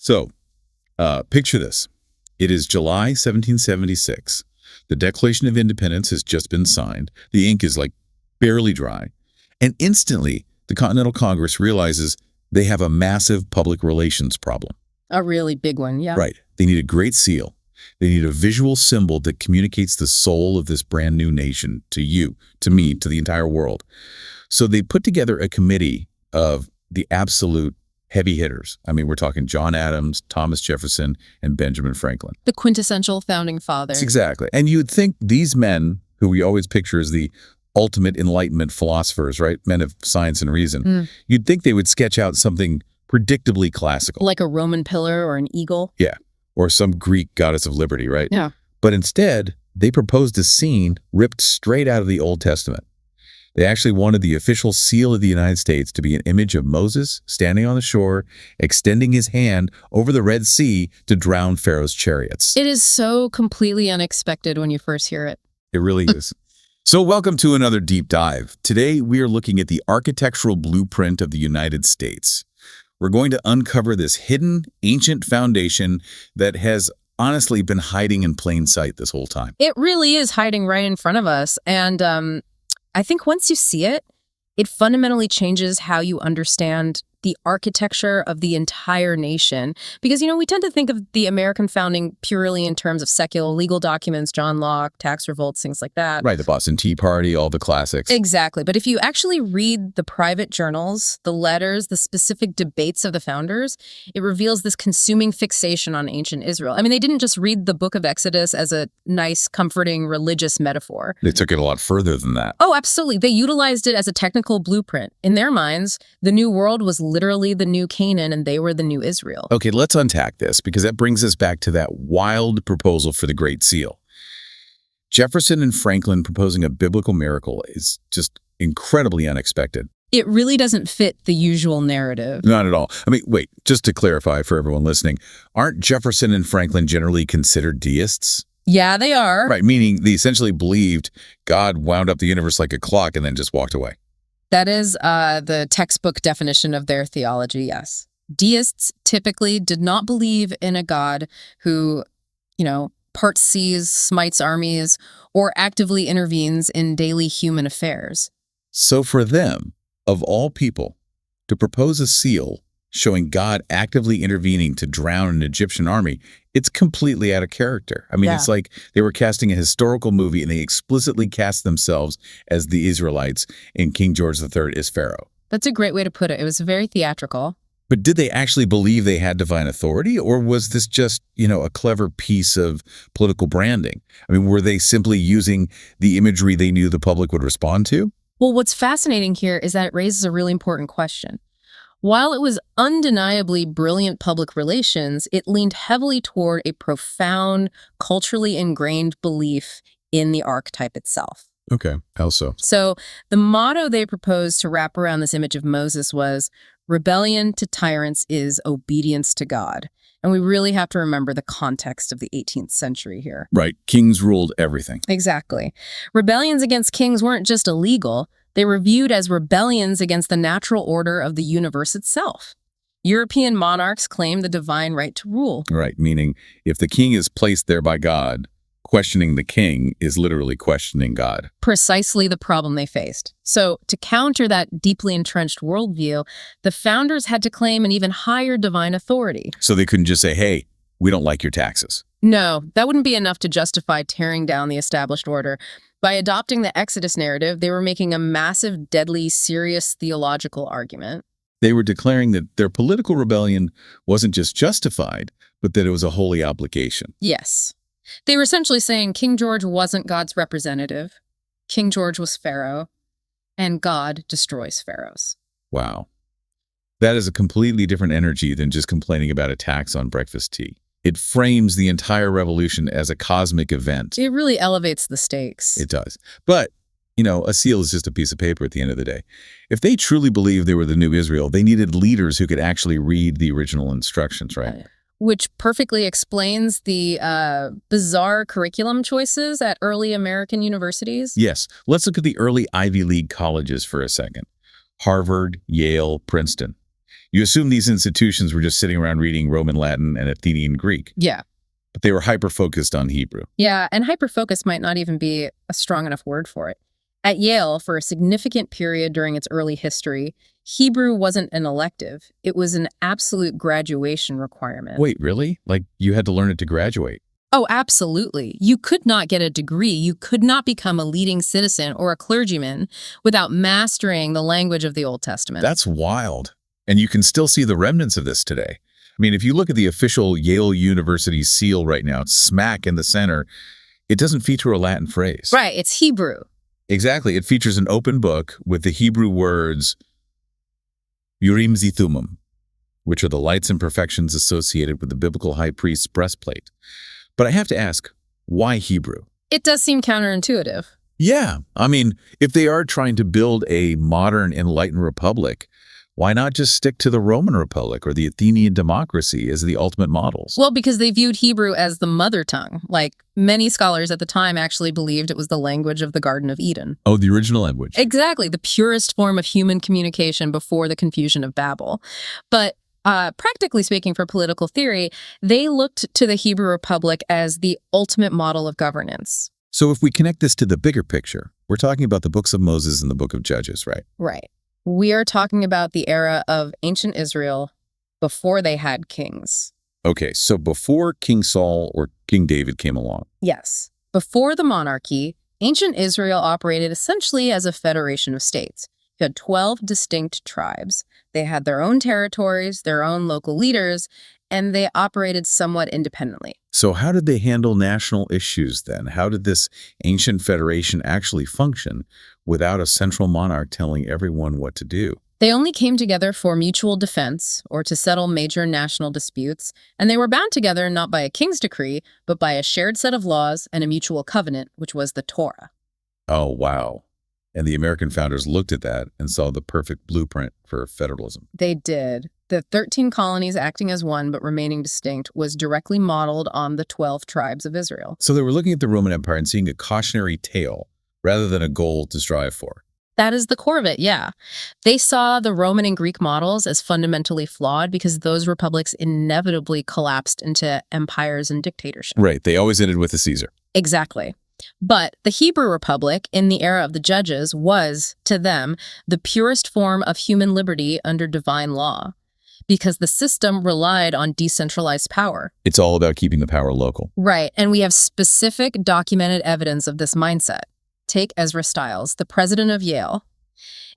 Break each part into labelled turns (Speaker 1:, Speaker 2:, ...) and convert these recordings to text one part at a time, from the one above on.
Speaker 1: So, picture this. It is July 1776. The Declaration of Independence has just been signed. The ink is like barely dry. And instantly, the Continental Congress realizes they have a massive public relations problem.
Speaker 2: A really big one, yeah.
Speaker 1: Right. They need a great seal. They need a visual symbol that communicates the soul of this brand new nation to you, to me, to the entire world. So they put together a committee of the absolute heavy hitters. I mean, we're talking John Adams, Thomas Jefferson, and Benjamin Franklin.
Speaker 2: The quintessential founding fathers.
Speaker 1: Exactly. And you'd think these men, who we always picture as the ultimate Enlightenment philosophers, right? Men of science and reason. You'd think they would sketch out something predictably classical.
Speaker 2: Like a Roman pillar or an eagle.
Speaker 1: Yeah. Or some Greek goddess of liberty, right?
Speaker 2: Yeah.
Speaker 1: But instead, they proposed a scene ripped straight out of the Old Testament. They actually wanted the official seal of the United States to be an image of Moses standing on the shore, extending his hand over the Red Sea to drown Pharaoh's chariots.
Speaker 2: It is so completely unexpected when you first hear it.
Speaker 1: It really is. So welcome to another deep dive. Today, we are looking at the architectural blueprint of the United States. We're going to uncover this hidden, ancient foundation that has honestly been hiding in plain sight this whole time.
Speaker 2: It really is hiding right in front of us. And I think once you see it, it fundamentally changes how you understand the architecture of the entire nation. Because, we tend to think of the American founding purely in terms of secular legal documents, John Locke, tax revolts, things like that.
Speaker 1: Right, the Boston Tea Party, all the classics.
Speaker 2: Exactly. But if you actually read the private journals, the letters, the specific debates of the founders, it reveals this consuming fixation on ancient Israel. I mean, they didn't just read the book of Exodus as a nice, comforting religious metaphor.
Speaker 1: They took it a lot further than that.
Speaker 2: Oh, absolutely. They utilized it as a technical blueprint. In their minds, the New World was literally the new Canaan and they were the new Israel.
Speaker 1: Okay, let's unpack this because that brings us back to that wild proposal for the Great Seal. Jefferson and Franklin proposing a biblical miracle is just incredibly unexpected.
Speaker 2: It really doesn't fit the usual narrative.
Speaker 1: Not at all. I mean, wait, just to clarify for everyone listening, aren't Jefferson and Franklin generally considered deists?
Speaker 2: Yeah, they are.
Speaker 1: Right, meaning they essentially believed God wound up the universe like a clock and then just walked away.
Speaker 2: That is the textbook definition of their theology, yes. Deists typically did not believe in a God who, parts seas, smites armies, or actively intervenes in daily human affairs.
Speaker 1: So for them, of all people, to propose a seal showing God actively intervening to drown an Egyptian army, it's completely out of character. I mean, It's like they were casting a historical movie and they explicitly cast themselves as the Israelites and King George III as Pharaoh.
Speaker 2: That's a great way to put it. It was very theatrical.
Speaker 1: But did they actually believe they had divine authority, or was this just, a clever piece of political branding? I mean, were they simply using the imagery they knew the public would respond to?
Speaker 2: Well, what's fascinating here is that it raises a really important question. While it was undeniably brilliant public relations, it leaned heavily toward a profound, culturally ingrained belief in the archetype itself.
Speaker 1: Okay, how so?
Speaker 2: So the motto they proposed to wrap around this image of Moses was, "Rebellion to tyrants is obedience to God." And we really have to remember the context of the 18th century here.
Speaker 1: Right, kings ruled everything.
Speaker 2: Exactly. Rebellions against kings weren't just illegal. They were viewed as rebellions against the natural order of the universe itself. European monarchs claimed the divine right to rule.
Speaker 1: Right, meaning if the king is placed there by God, questioning the king is literally questioning God.
Speaker 2: Precisely the problem they faced. So to counter that deeply entrenched worldview, the founders had to claim an even higher divine authority.
Speaker 1: So they couldn't just say, hey, we don't like your taxes.
Speaker 2: No, that wouldn't be enough to justify tearing down the established order. By adopting the Exodus narrative, they were making a massive, deadly, serious theological argument.
Speaker 1: They were declaring that their political rebellion wasn't just justified, but that it was a holy obligation.
Speaker 2: Yes. They were essentially saying King George wasn't God's representative. King George was Pharaoh, and God destroys pharaohs.
Speaker 1: Wow. That is a completely different energy than just complaining about a tax on breakfast tea. It frames the entire revolution as a cosmic event.
Speaker 2: It really elevates the stakes.
Speaker 1: It does. But, a seal is just a piece of paper at the end of the day. If they truly believed they were the new Israel, they needed leaders who could actually read the original instructions, right?
Speaker 2: Which perfectly explains the bizarre curriculum choices at early American universities.
Speaker 1: Yes. Let's look at the early Ivy League colleges for a second. Harvard, Yale, Princeton. You assume these institutions were just sitting around reading Roman Latin and Athenian Greek.
Speaker 2: Yeah.
Speaker 1: But they were hyper-focused on Hebrew.
Speaker 2: Yeah, and hyper-focus might not even be a strong enough word for it. At Yale, for a significant period during its early history, Hebrew wasn't an elective. It was an absolute graduation requirement.
Speaker 1: Wait, really? Like, you had to learn it to graduate?
Speaker 2: Oh, absolutely. You could not get a degree. You could not become a leading citizen or a clergyman without mastering the language of the Old Testament.
Speaker 1: That's wild. And you can still see the remnants of this today. I mean, if you look at the official Yale University seal right now, it's smack in the center, it doesn't feature a Latin phrase.
Speaker 2: Right, it's Hebrew.
Speaker 1: Exactly. It features an open book with the Hebrew words Urim V'Thummim, which are the lights and perfections associated with the biblical high priest's breastplate. But I have to ask, why Hebrew?
Speaker 2: It does seem counterintuitive.
Speaker 1: Yeah. I mean, if they are trying to build a modern enlightened republic, why not just stick to the Roman Republic or the Athenian democracy as the ultimate models?
Speaker 2: Well, because they viewed Hebrew as the mother tongue. Like, many scholars at the time actually believed it was the language of the Garden of Eden.
Speaker 1: Oh, the original language.
Speaker 2: Exactly, the purest form of human communication before the confusion of Babel. But practically speaking, for political theory, they looked to the Hebrew Republic as the ultimate model of governance.
Speaker 1: So if we connect this to the bigger picture, we're talking about the books of Moses and the book of Judges, right?
Speaker 2: Right. We are talking about the era of ancient Israel before they had kings.
Speaker 1: Okay, so before King Saul or King David came along.
Speaker 2: Yes. Before the monarchy, ancient Israel operated essentially as a federation of states. You had 12 distinct tribes. They had their own territories, their own local leaders, and they operated somewhat independently.
Speaker 1: So how did they handle national issues then? How did this ancient federation actually function without a central monarch telling everyone what to do?
Speaker 2: They only came together for mutual defense or to settle major national disputes, and they were bound together not by a king's decree, but by a shared set of laws and a mutual covenant, which was the Torah.
Speaker 1: Oh, wow. And the American founders looked at that and saw the perfect blueprint for federalism.
Speaker 2: They did. The 13 colonies acting as one but remaining distinct was directly modeled on the 12 tribes of Israel.
Speaker 1: So they were looking at the Roman Empire and seeing a cautionary tale rather than a goal to strive for.
Speaker 2: That is the core of it, yeah. They saw the Roman and Greek models as fundamentally flawed because those republics inevitably collapsed into empires and dictatorship.
Speaker 1: Right. They always ended with a Caesar.
Speaker 2: Exactly. But the Hebrew Republic, in the era of the Judges, was, to them, the purest form of human liberty under divine law, because the system relied on decentralized power.
Speaker 1: It's all about keeping the power local.
Speaker 2: Right, and we have specific documented evidence of this mindset. Take Ezra Stiles, the president of Yale.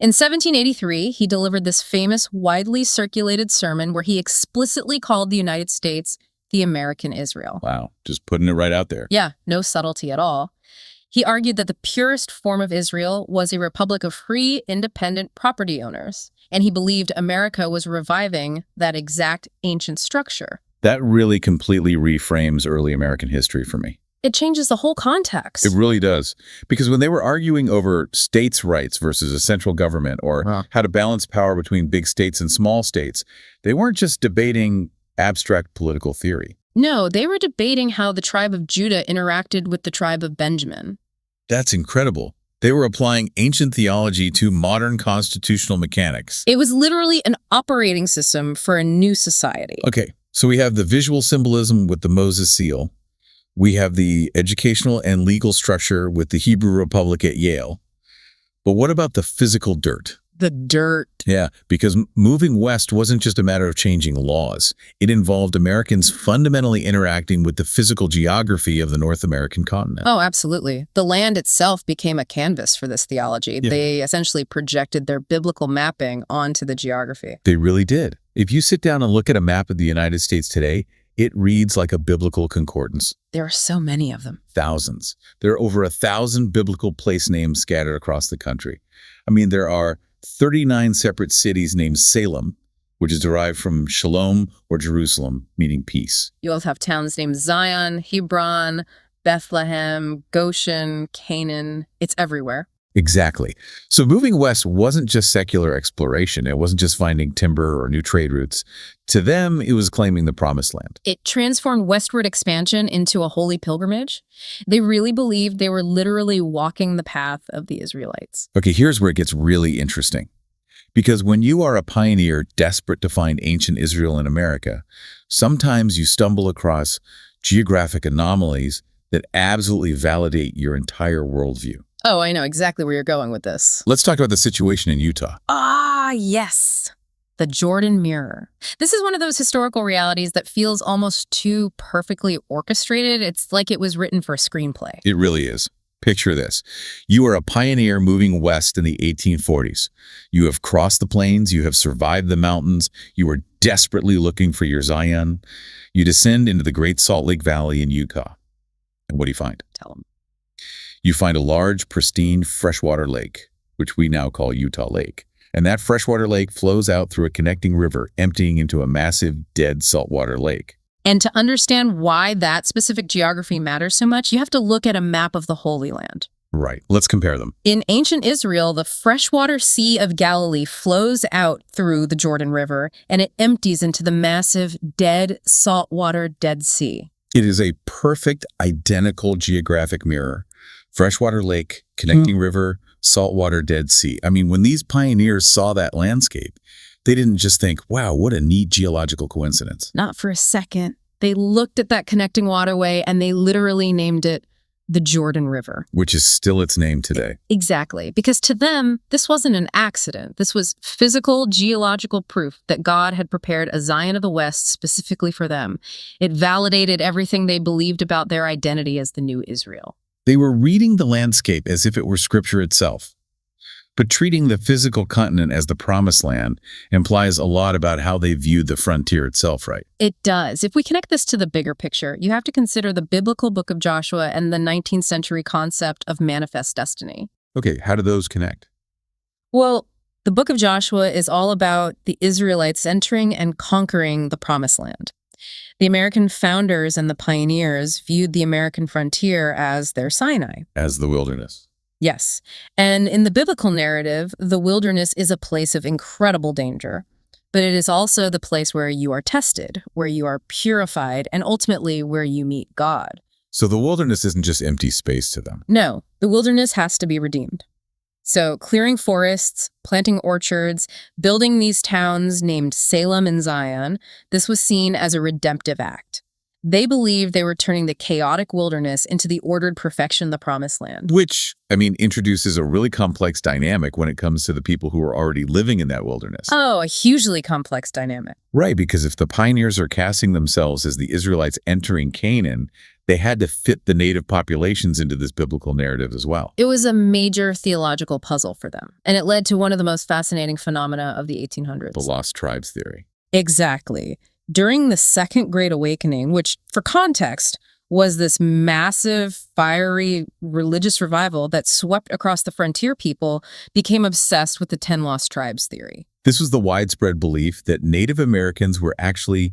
Speaker 2: In 1783, he delivered this famous, widely circulated sermon where he explicitly called the United States the American Israel.
Speaker 1: Wow, just putting it right out there.
Speaker 2: Yeah, no subtlety at all. He argued that the purest form of Israel was a republic of free, independent property owners, and he believed America was reviving that exact ancient structure.
Speaker 1: That really completely reframes early American history for me.
Speaker 2: It changes the whole context.
Speaker 1: It really does. Because when they were arguing over states' rights versus a central government or how to balance power between big states and small states, they weren't just debating abstract political theory.
Speaker 2: No, they were debating how the tribe of Judah interacted with the tribe of Benjamin.
Speaker 1: That's incredible. They were applying ancient theology to modern constitutional mechanics.
Speaker 2: It was literally an operating system for a new society.
Speaker 1: Okay, so we have the visual symbolism with the Moses seal. We have the educational and legal structure with the Hebrew Republic at Yale. But what about the physical dirt?
Speaker 2: The dirt.
Speaker 1: Yeah, because moving west wasn't just a matter of changing laws. It involved Americans fundamentally interacting with the physical geography of the North American continent.
Speaker 2: Oh, absolutely. The land itself became a canvas for this theology.
Speaker 1: Yeah.
Speaker 2: They essentially projected their biblical mapping onto the geography.
Speaker 1: They really did. If you sit down and look at a map of the United States today, it reads like a biblical concordance.
Speaker 2: There are so many of them.
Speaker 1: Thousands. There are over 1,000 biblical place names scattered across the country. I mean, there are 39 separate cities named Salem, which is derived from Shalom or Jerusalem, meaning peace.
Speaker 2: You also have towns named Zion, Hebron, Bethlehem, Goshen, Canaan. It's everywhere.
Speaker 1: Exactly. So moving west wasn't just secular exploration. It wasn't just finding timber or new trade routes. To them, it was claiming the promised land.
Speaker 2: It transformed westward expansion into a holy pilgrimage. They really believed they were literally walking the path of the Israelites.
Speaker 1: Okay, here's where it gets really interesting. Because when you are a pioneer desperate to find ancient Israel in America, sometimes you stumble across geographic anomalies that absolutely validate your entire worldview.
Speaker 2: Oh, I know exactly where you're going with this.
Speaker 1: Let's talk about the situation in Utah.
Speaker 2: Ah, yes. The Jordan Mirror. This is one of those historical realities that feels almost too perfectly orchestrated. It's like it was written for a screenplay.
Speaker 1: It really is. Picture this. You are a pioneer moving west in the 1840s. You have crossed the plains. You have survived the mountains. You are desperately looking for your Zion. You descend into the Great Salt Lake Valley in Utah. And what do you find?
Speaker 2: Tell them.
Speaker 1: You find a large, pristine freshwater lake, which we now call Utah Lake. And that freshwater lake flows out through a connecting river, emptying into a massive, dead saltwater lake.
Speaker 2: And to understand why that specific geography matters so much, you have to look at a map of the Holy Land.
Speaker 1: Right. Let's compare them.
Speaker 2: In ancient Israel, the freshwater Sea of Galilee flows out through the Jordan River, and it empties into the massive, dead, saltwater Dead Sea.
Speaker 1: It is a perfect, identical geographic mirror. Freshwater lake, connecting river, saltwater Dead Sea. I mean, when these pioneers saw that landscape, they didn't just think, wow, what a neat geological coincidence.
Speaker 2: Not for a second. They looked at that connecting waterway and they literally named it the Jordan River.
Speaker 1: Which is still its name today.
Speaker 2: Exactly. Because to them, this wasn't an accident. This was physical, geological proof that God had prepared a Zion of the West specifically for them. It validated everything they believed about their identity as the new Israel.
Speaker 1: They were reading the landscape as if it were scripture itself. But treating the physical continent as the promised land implies a lot about how they viewed the frontier itself, right?
Speaker 2: It does. If we connect this to the bigger picture, you have to consider the biblical book of Joshua and the 19th century concept of manifest destiny.
Speaker 1: Okay, how do those connect?
Speaker 2: Well, the book of Joshua is all about the Israelites entering and conquering the promised land. The American founders and the pioneers viewed the American frontier as their Sinai.
Speaker 1: As the wilderness.
Speaker 2: Yes. And in the biblical narrative, the wilderness is a place of incredible danger, but it is also the place where you are tested, where you are purified, and ultimately where you meet God.
Speaker 1: So the wilderness isn't just empty space to them.
Speaker 2: No, the wilderness has to be redeemed. So clearing forests, planting orchards, building these towns named Salem and Zion, this was seen as a redemptive act. They believed they were turning the chaotic wilderness into the ordered perfection of the promised land.
Speaker 1: Which, introduces a really complex dynamic when it comes to the people who are already living in that wilderness.
Speaker 2: Oh, a hugely complex dynamic.
Speaker 1: Right, because if the pioneers are casting themselves as the Israelites entering Canaan, they had to fit the native populations into this biblical narrative as well.
Speaker 2: It was a major theological puzzle for them, and it led to one of the most fascinating phenomena of the 1800s.
Speaker 1: The lost tribes theory.
Speaker 2: Exactly. During the Second Great Awakening, which, for context, was this massive, fiery religious revival that swept across the frontier, people became obsessed with the 10 lost tribes theory.
Speaker 1: This was the widespread belief that Native Americans were actually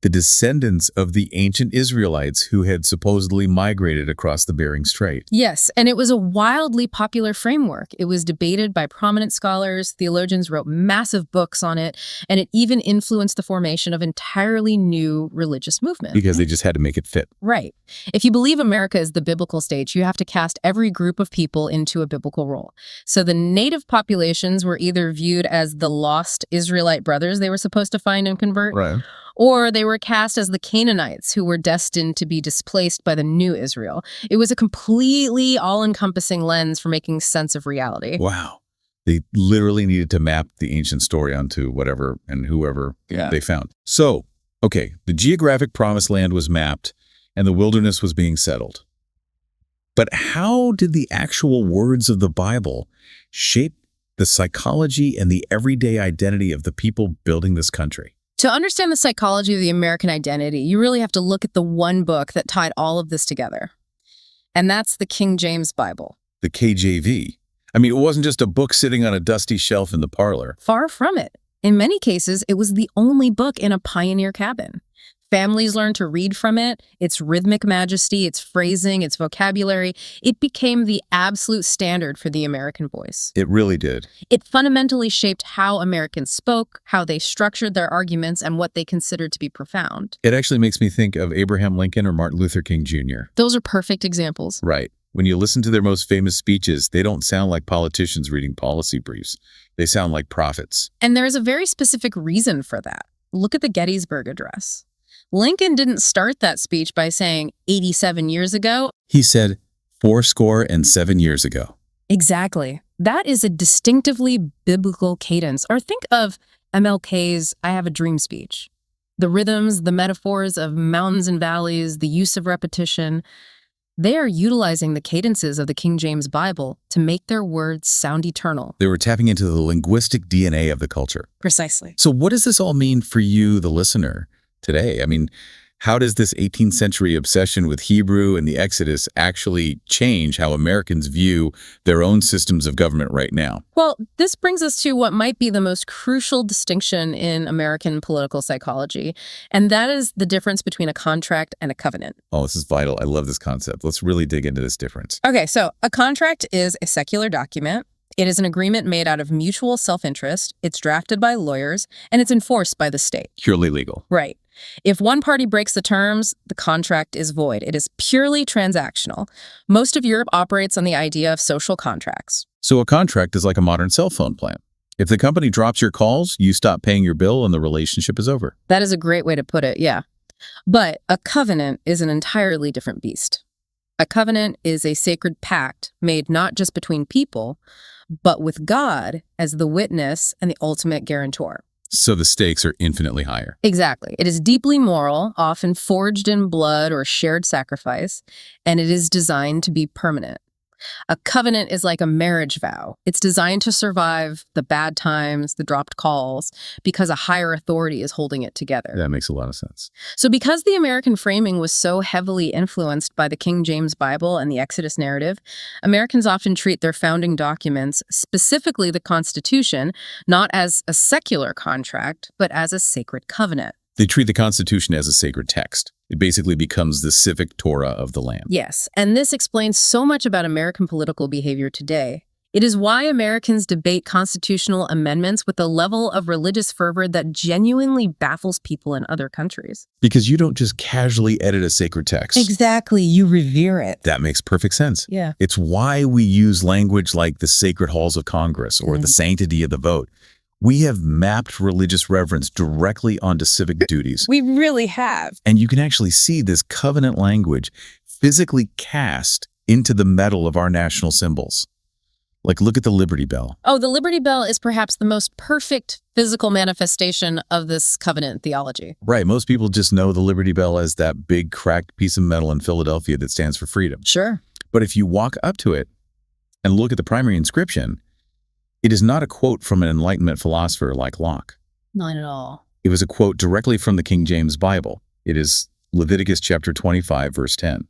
Speaker 1: the descendants of the ancient Israelites who had supposedly migrated across the Bering Strait.
Speaker 2: Yes, and it was a wildly popular framework. It was debated by prominent scholars, theologians wrote massive books on it, and it even influenced the formation of entirely new religious movements.
Speaker 1: Because they just had to make it fit.
Speaker 2: Right. If you believe America is the biblical stage, you have to cast every group of people into a biblical role. So the native populations were either viewed as the lost Israelite brothers they were supposed to find and convert,
Speaker 1: Right.
Speaker 2: or they were cast as the Canaanites who were destined to be displaced by the new Israel. It was a completely all-encompassing lens for making sense of reality.
Speaker 1: Wow. They literally needed to map the ancient story onto whatever and whoever they found. So, okay, the geographic promised land was mapped and the wilderness was being settled. But how did the actual words of the Bible shape the psychology and the everyday identity of the people building this country?
Speaker 2: To understand the psychology of the American identity, you really have to look at the one book that tied all of this together. And that's the King James Bible.
Speaker 1: The KJV. It wasn't just a book sitting on a dusty shelf in the parlor.
Speaker 2: Far from it. In many cases, it was the only book in a pioneer cabin. Families learned to read from it, its rhythmic majesty, its phrasing, its vocabulary. It became the absolute standard for the American voice.
Speaker 1: It really did.
Speaker 2: It fundamentally shaped how Americans spoke, how they structured their arguments, and what they considered to be profound.
Speaker 1: It actually makes me think of Abraham Lincoln or Martin Luther King Jr.
Speaker 2: Those are perfect examples.
Speaker 1: Right. When you listen to their most famous speeches, they don't sound like politicians reading policy briefs. They sound like prophets.
Speaker 2: And there's a very specific reason for that. Look at the Gettysburg Address. Lincoln didn't start that speech by saying 87 years ago.
Speaker 1: He said 87 years ago.
Speaker 2: Exactly. That is a distinctively biblical cadence. Or think of MLK's I Have a Dream speech. The rhythms, the metaphors of mountains and valleys, the use of repetition, they are utilizing the cadences of the King James Bible to make their words sound eternal.
Speaker 1: They were tapping into the linguistic DNA of the culture.
Speaker 2: Precisely.
Speaker 1: So what does this all mean for you, the listener, today? I mean, how does this 18th century obsession with Hebrew and the Exodus actually change how Americans view their own systems of government right now?
Speaker 2: Well, this brings us to what might be the most crucial distinction in American political psychology, and that is the difference between a contract and a covenant.
Speaker 1: Oh, this is vital. I love this concept. Let's really dig into this difference.
Speaker 2: Okay, so a contract is a secular document. It is an agreement made out of mutual self-interest. It's drafted by lawyers, and it's enforced by the state.
Speaker 1: Purely legal.
Speaker 2: Right. If one party breaks the terms, the contract is void. It is purely transactional. Most of Europe operates on the idea of social contracts.
Speaker 1: So a contract is like a modern cell phone plan. If the company drops your calls, you stop paying your bill and the relationship is over.
Speaker 2: That is a great way to put it, yeah. But a covenant is an entirely different beast. A covenant is a sacred pact made not just between people, but with God as the witness and the ultimate guarantor.
Speaker 1: So the stakes are infinitely higher.
Speaker 2: Exactly. It is deeply moral, often forged in blood or shared sacrifice, and it is designed to be permanent. A covenant is like a marriage vow. It's designed to survive the bad times, the dropped calls, because a higher authority is holding it together.
Speaker 1: That makes a lot of sense.
Speaker 2: So because the American framing was so heavily influenced by the King James Bible and the Exodus narrative, Americans often treat their founding documents, specifically the Constitution, not as a secular contract, but as a sacred covenant.
Speaker 1: They treat the Constitution as a sacred text. It basically becomes the civic Torah of the land.
Speaker 2: Yes, and this explains so much about American political behavior today. It is why Americans debate constitutional amendments with a level of religious fervor that genuinely baffles people in other countries.
Speaker 1: Because you don't just casually edit a sacred text.
Speaker 2: Exactly, you revere it.
Speaker 1: That makes perfect sense.
Speaker 2: Yeah.
Speaker 1: It's why we use language like the sacred halls of Congress or the sanctity of the vote. We have mapped religious reverence directly onto civic duties.
Speaker 2: We really have.
Speaker 1: And you can actually see this covenant language physically cast into the metal of our national symbols. Like, look at the Liberty Bell.
Speaker 2: Oh, the Liberty Bell is perhaps the most perfect physical manifestation of this covenant theology.
Speaker 1: Right. Most people just know the Liberty Bell as that big cracked piece of metal in Philadelphia that stands for freedom.
Speaker 2: Sure.
Speaker 1: But if you walk up to it and look at the primary inscription, it is not a quote from an Enlightenment philosopher like Locke.
Speaker 2: Not at all.
Speaker 1: It was a quote directly from the King James Bible. It is Leviticus chapter 25, verse 10.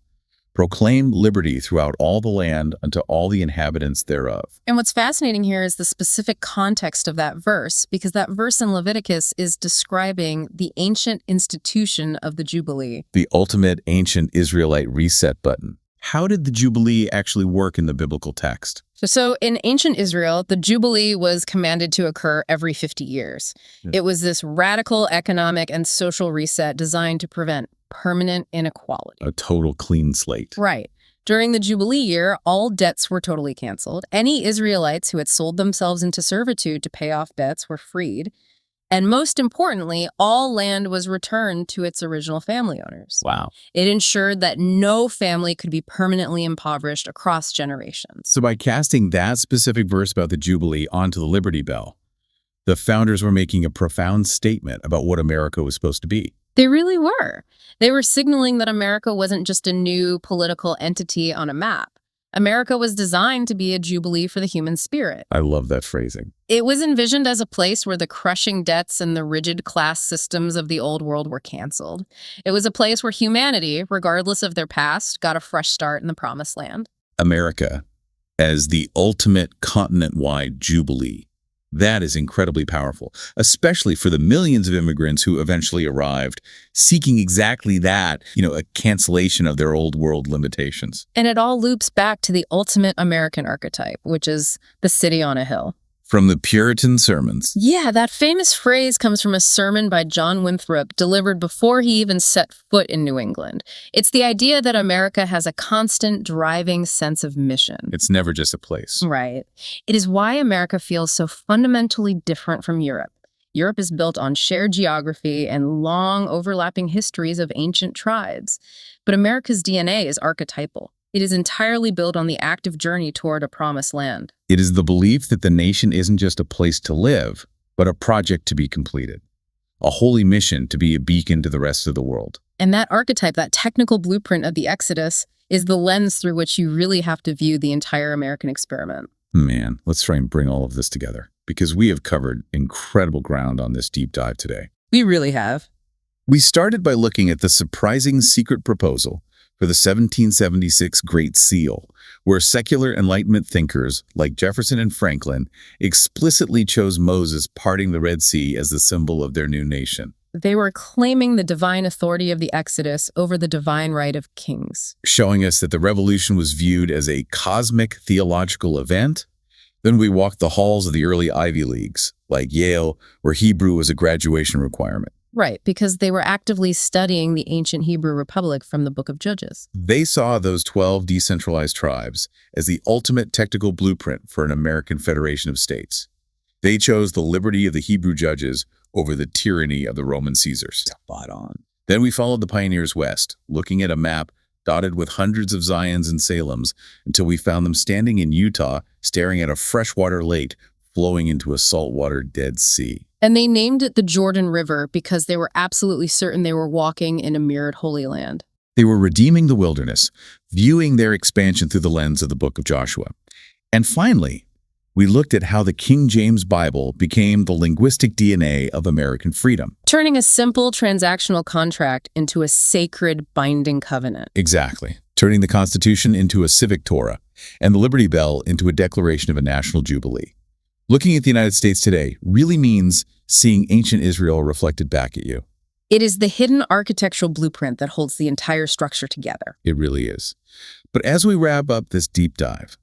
Speaker 1: Proclaim liberty throughout all the land unto all the inhabitants thereof.
Speaker 2: And what's fascinating here is the specific context of that verse, because that verse in Leviticus is describing the ancient institution of the Jubilee.
Speaker 1: The ultimate ancient Israelite reset button. How did the Jubilee actually work in the biblical text?
Speaker 2: So in ancient Israel, the Jubilee was commanded to occur every 50 years.
Speaker 1: Yeah.
Speaker 2: It was this radical economic and social reset designed to prevent permanent inequality.
Speaker 1: A total clean slate.
Speaker 2: Right. During the Jubilee year, all debts were totally canceled. Any Israelites who had sold themselves into servitude to pay off debts were freed. And most importantly, all land was returned to its original family owners.
Speaker 1: Wow.
Speaker 2: It ensured that no family could be permanently impoverished across generations.
Speaker 1: So by casting that specific verse about the Jubilee onto the Liberty Bell, the founders were making a profound statement about what America was supposed to be.
Speaker 2: They really were. They were signaling that America wasn't just a new political entity on a map. America was designed to be a jubilee for the human spirit.
Speaker 1: I love that phrasing.
Speaker 2: It was envisioned as a place where the crushing debts and the rigid class systems of the old world were canceled. It was a place where humanity, regardless of their past, got a fresh start in the promised land.
Speaker 1: America as the ultimate continent-wide jubilee. That is incredibly powerful, especially for the millions of immigrants who eventually arrived, seeking exactly that, a cancellation of their old world limitations.
Speaker 2: And it all loops back to the ultimate American archetype, which is the city on a hill.
Speaker 1: From the Puritan sermons.
Speaker 2: Yeah, that famous phrase comes from a sermon by John Winthrop delivered before he even set foot in New England. It's the idea that America has a constant driving sense of mission.
Speaker 1: It's never just a place.
Speaker 2: Right. It is why America feels so fundamentally different from Europe. Europe is built on shared geography and long overlapping histories of ancient tribes. But America's DNA is archetypal. It is entirely built on the active journey toward a promised land.
Speaker 1: It is the belief that the nation isn't just a place to live, but a project to be completed. A holy mission to be a beacon to the rest of the world.
Speaker 2: And that archetype, that technical blueprint of the Exodus, is the lens through which you really have to view the entire American experiment.
Speaker 1: Man, let's try and bring all of this together, because we have covered incredible ground on this deep dive today.
Speaker 2: We really have.
Speaker 1: We started by looking at the surprising secret proposal for the 1776 Great Seal, where secular Enlightenment thinkers like Jefferson and Franklin explicitly chose Moses parting the Red Sea as the symbol of their new nation.
Speaker 2: They were claiming the divine authority of the Exodus over the divine right of kings.
Speaker 1: Showing us that the revolution was viewed as a cosmic theological event. Then we walked the halls of the early Ivy Leagues, like Yale, where Hebrew was a graduation requirement.
Speaker 2: Right, because they were actively studying the ancient Hebrew Republic from the Book of Judges.
Speaker 1: They saw those 12 decentralized tribes as the ultimate technical blueprint for an American federation of states. They chose the liberty of the Hebrew judges over the tyranny of the Roman Caesars. Spot on. Then we followed the pioneers west, looking at a map dotted with hundreds of Zions and Salems, until we found them standing in Utah, staring at a freshwater lake flowing into a saltwater Dead Sea.
Speaker 2: And they named it the Jordan River because they were absolutely certain they were walking in a mirrored Holy Land.
Speaker 1: They were redeeming the wilderness, viewing their expansion through the lens of the book of Joshua. And finally, we looked at how the King James Bible became the linguistic DNA of American freedom.
Speaker 2: Turning a simple transactional contract into a sacred binding covenant.
Speaker 1: Exactly. Turning the Constitution into a civic Torah and the Liberty Bell into a declaration of a national jubilee. Looking at the United States today really means seeing ancient Israel reflected back at you.
Speaker 2: It is the hidden architectural blueprint that holds the entire structure together.
Speaker 1: It really is. But as we wrap up this deep dive,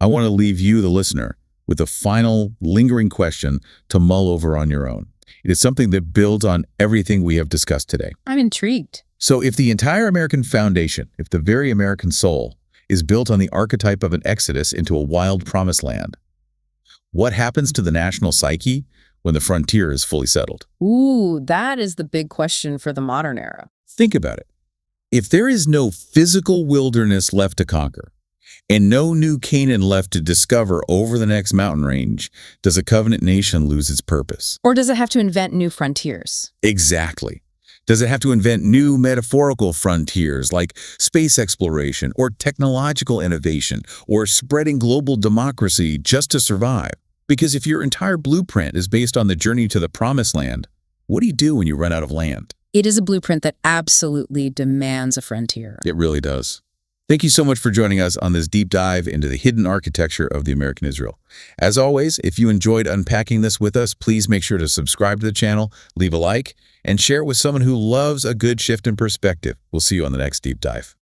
Speaker 1: I want to leave you, the listener, with a final lingering question to mull over on your own. It is something that builds on everything we have discussed today.
Speaker 2: I'm intrigued.
Speaker 1: So if the entire American foundation, if the very American soul, is built on the archetype of an exodus into a wild promised land, what happens to the national psyche when the frontier is fully settled?
Speaker 2: Ooh, that is the big question for the modern era.
Speaker 1: Think about it. If there is no physical wilderness left to conquer, and no new Canaan left to discover over the next mountain range, does a covenant nation lose its purpose?
Speaker 2: Or does it have to invent new frontiers?
Speaker 1: Exactly. Does it have to invent new metaphorical frontiers like space exploration or technological innovation or spreading global democracy just to survive? Because if your entire blueprint is based on the journey to the promised land, what do you do when you run out of land?
Speaker 2: It is a blueprint that absolutely demands a frontier.
Speaker 1: It really does. Thank you so much for joining us on this deep dive into the hidden architecture of the American Israel. As always, if you enjoyed unpacking this with us, please make sure to subscribe to the channel, leave a like, and share it with someone who loves a good shift in perspective. We'll see you on the next deep dive.